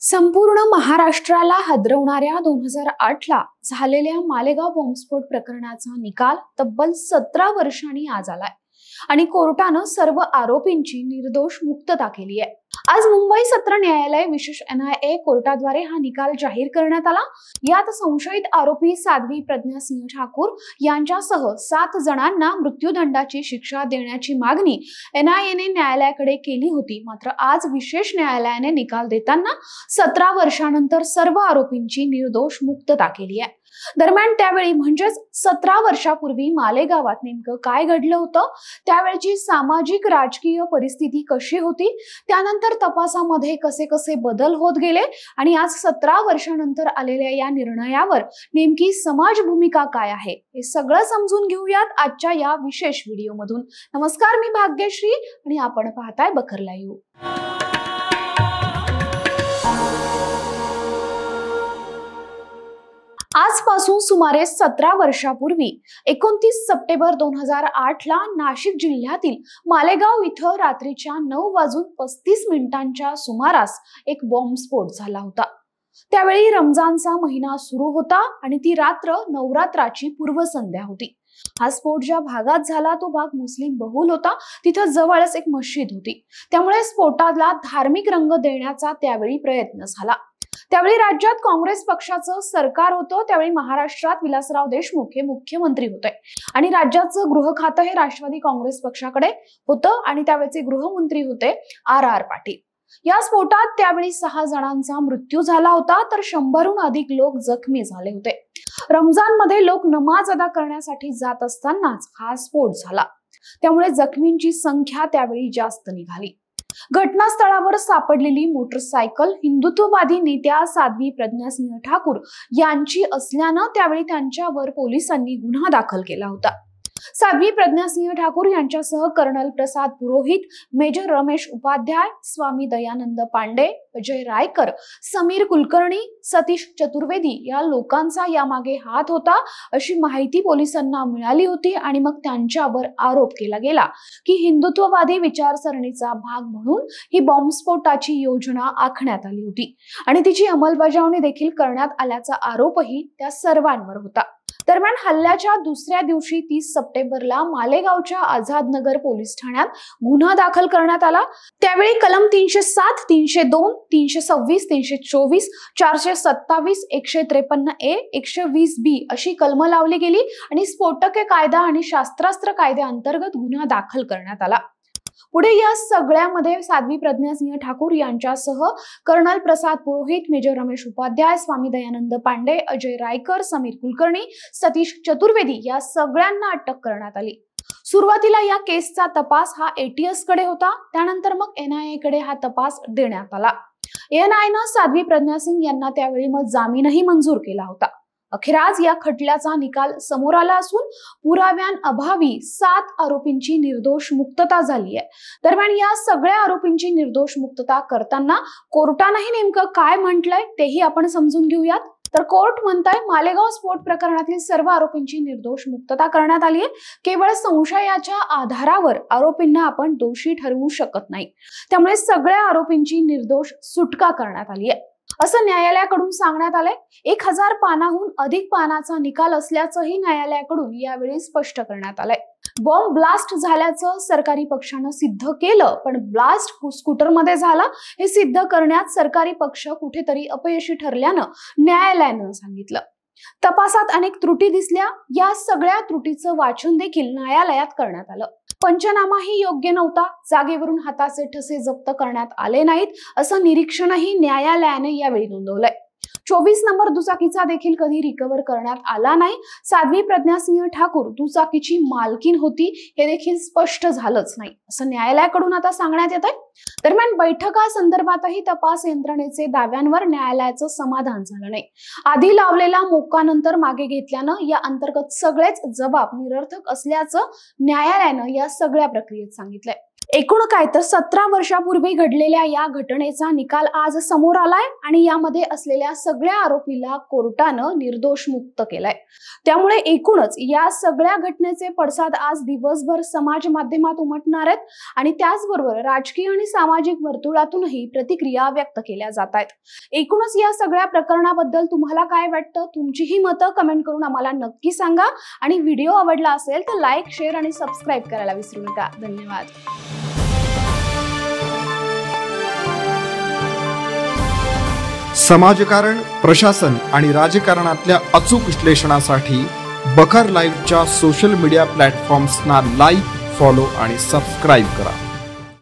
संपूर्ण महाराष्ट्राला हादरवणाऱ्या 2008 ला झालेल्या मालेगाव बॉम्बस्फोट प्रकरणाचा निकाल तब्बल 17 वर्षांनी आज आलाय आणि कोर्टानं सर्व आरोपींची निर्दोष मुक्तता केली आहे। आज मुंबई सत्र न्यायालय विशेष NIA कोर्टाद्वारे हा निकाल जाहीर करण्यात आला। यात संशयित आरोपी साध्वी प्रज्ञा सिंह ठाकूर यांच्यासह 7 जणांना मृत्यूदंडाची शिक्षा देण्याची मागणी NIA ने न्यायालयाकडे केली होती। मात्र आज विशेष न्यायालयाने निकाल देताना 17 वर्षांनंतर सर्व आरोपींची निर्दोष मुक्तता केली आहे। दरम्यान त्यावेळी म्हणजेच 17 वर्षापूर्वी मालेगावात नेमकं काय घडलं होतं, त्यावेळची सामाजिक राजकीय परिस्थिती कशी होती, त्यानंतर तपासामध्ये कसे कसे बदल होत गेले आणि आज 17 वर्षांनंतर आलेल्या या निर्णयावर नेमकी समाज भूमिका काय आहे, हे सगळं समजून घेऊयात आजच्या या विशेष व्हिडिओमधून। नमस्कार, मी भाग्यश्री आणि आपण पाहताय बखर लाईव्ह। आजपासून सुमारे 17 वर्षापूर्वी 29 सप्टेंबर 2008 ला नाशिक जिल्ह्यातील मालेगाव इथं रात्रीच्या 9:35 सुमारास एक बॉम्बस्फोट झाला होता। त्यावेळी रमजानचा महिना सुरू होता आणि ती रात्र नवरात्राची पूर्वसंध्या होती। हा स्फोट ज्या भागात झाला तो भाग मुस्लिम बहुल होता, तिथं जवळच एक मस्जिद होती, त्यामुळे स्फोटाला धार्मिक रंग देण्याचा त्यावेळी प्रयत्न झाला। त्यावेळी राज्यात काँग्रेस पक्षाचं सरकार होतं। त्यावेळी महाराष्ट्रात विलासराव देशमुख हे मुख्यमंत्री होते आणि राज्याचं गृह खातं हे राष्ट्रवादी काँग्रेस पक्षाकडे होतं आणि त्यावेळेचे गृहमंत्री होते RR पाटील। या स्फोटात त्यावेळी 6 जणांचा मृत्यू झाला होता, तर 100हून अधिक लोक जखमी झाले होते। रमजान मध्ये लोक नमाज अदा करण्यासाठी जात असतानाच हा स्फोट झाला, त्यामुळे जखमींची संख्या त्यावेळी जास्त निघाली। घटनास्थळावर सापडलेली मोटरसायकल हिंदुत्ववादी नेत्या साध्वी प्रज्ञा सिंह ठाकूर यांची असल्यानं त्यावेळी त्यांच्यावर पोलिसांनी गुन्हा दाखल केला होता। साध्वी प्रज्ञा सिंह ठाकूर यांच्यासह कर्नल प्रसाद पुरोहित, मेजर रमेश उपाध्याय, स्वामी दयानंद पांडे, अजय रायकर, समीर कुलकर्णी, सतीश चतुर्वेदी या लोकांचा यामागे हात होता अशी माहिती पोलिसांना मिळाली होती आणि मग त्यांच्यावर आरोप केला गेला की हिंदुत्ववादी विचारसरणीचा भाग म्हणून ही बॉम्बस्फोटाची योजना आखण्यात आली होती आणि तिची अंमलबजावणी देखील करण्यात आल्याचा आरोपही त्या सर्वांवर होता। दरम्यान हल्ल्याच्या दुसऱ्या दिवशी 30 सप्टेंबरला मालेगावच्या आझादनगर पोलीस ठाण्यात गुन्हा दाखल करण्यात आला। त्यावेळी कलम 307, 302, 326, 324, 427, 153A, 120B अशी कलमं लावली गेली आणि स्फोटके कायदा आणि शस्त्रास्त्र कायद्याअंतर्गत गुन्हा दाखल करण्यात आला। पुढे या सगळ्यामध्ये साध्वी प्रज्ञा सिंह ठाकूर यांच्यासह कर्नल प्रसाद पुरोहित, मेजर रमेश उपाध्याय, स्वामी दयानंद पांडे, अजय रायकर, समीर कुलकर्णी, सतीश चतुर्वेदी या सगळ्यांना अटक करण्यात आली। सुरुवातीला या केसचा तपास हा ATS कडे होता, त्यानंतर मग NIA कडे हा तपास देण्यात आला। NIA ने साध्वी प्रज्ञा सिंह यांना त्यावेळी मग जामीनही मंजूर केला होता। अखेर आज या खटल्याचा निकाल समोर आला असून पुराव्यांअभावी 7 आरोपींची निर्दोष मुक्तता झाली आहे। दरम्यान या सगळ्या आरोपींची निर्दोष मुक्तता करताना कोर्टानेही नेमकं काय म्हटलंय तेही आपण समजून घेऊयात। तर कोर्ट म्हणताय मालेगाव स्फोट प्रकरणातील सर्व आरोपींची निर्दोष मुक्तता करण्यात आली आहे। केवळ संशयाच्या आधारावर आरोपींना आपण दोषी ठरवू शकत नाही, त्यामुळे सगळ्या आरोपींची निर्दोष सुटका करण्यात आली आहे असं न्यायालयाकडून सांगण्यात आलंय। 1000 पानाहून अधिक पानाचा निकाल असल्याचंही न्यायालयाकडून यावेळी स्पष्ट करण्यात आलंय। बॉम्ब ब्लास्ट झाल्याचं सरकारी पक्षानं सिद्ध केलं, पण ब्लास्ट स्कूटरमध्ये झाला हे सिद्ध करण्यात सरकारी पक्ष कुठेतरी अपयशी ठरल्यानं न्यायालयानं सांगितलं। तपासात अनेक त्रुटी दिसल्या, या सगळ्या त्रुटीचं वाचन देखील न्यायालयात करण्यात आलं। पंचनामाही योग्य नव्हता, जागेवरून हाताचे ठसे जप्त करण्यात आले नाहीत असं निरीक्षणही न्यायालयाने यावेळी नोंदवलंय। 24 नंबर दुचाकीचा देखील कधी रिकव्हर करण्यात आला नाही। साध्वी प्रज्ञा सिंह ठाकूर दुचाकीची मालकीन होती हे देखील स्पष्ट झालंच नाही असं न्यायालयाकडून आता सांगण्यात येत आहे। दरम्यान बैठकासंदर्भातही तपास यंत्रणेचे दाव्यांवर न्यायालयाचं समाधान झालं नाही। आधी लावलेला मोक्का नंतर मागे घेतल्यानं या अंतर्गत सगळेच जबाब निरर्थक असल्याचं न्यायालयानं या सगळ्या प्रक्रियेत सांगितलंय। एकूण काय तर 17 वर्षापूर्वी घडलेल्या या घटनेचा निकाल आज समोर आलाय आणि यामध्ये असलेल्या सगळ्या आरोपीला कोर्टानं निर्दोष मुक्त केलंय। त्यामुळे एकूणच या सगळ्या घटनेचे पडसाद आज दिवसभर समाज माध्यमात उमटणार आहेत आणि त्याचबरोबर राजकीय आणि सामाजिक वर्तुळातूनही प्रतिक्रिया व्यक्त केल्या जात आहेत। एकूणच या सगळ्या प्रकरणाबद्दल तुम्हाला काय वाटतं, तुमचीही मतं कमेंट करून आम्हाला नक्की सांगा आणि व्हिडिओ आवडला असेल तर लाईक, शेअर आणि सबस्क्राईब करायला विसरू नका। धन्यवाद। समाजकारण, प्रशासन आणि राजकारणातल्या अचूक विश्लेषणासाठी बखर लाईव्हच्या सोशल मीडिया प्लॅटफॉर्म्सना लाईक, फॉलो आणि सबस्क्राईब करा।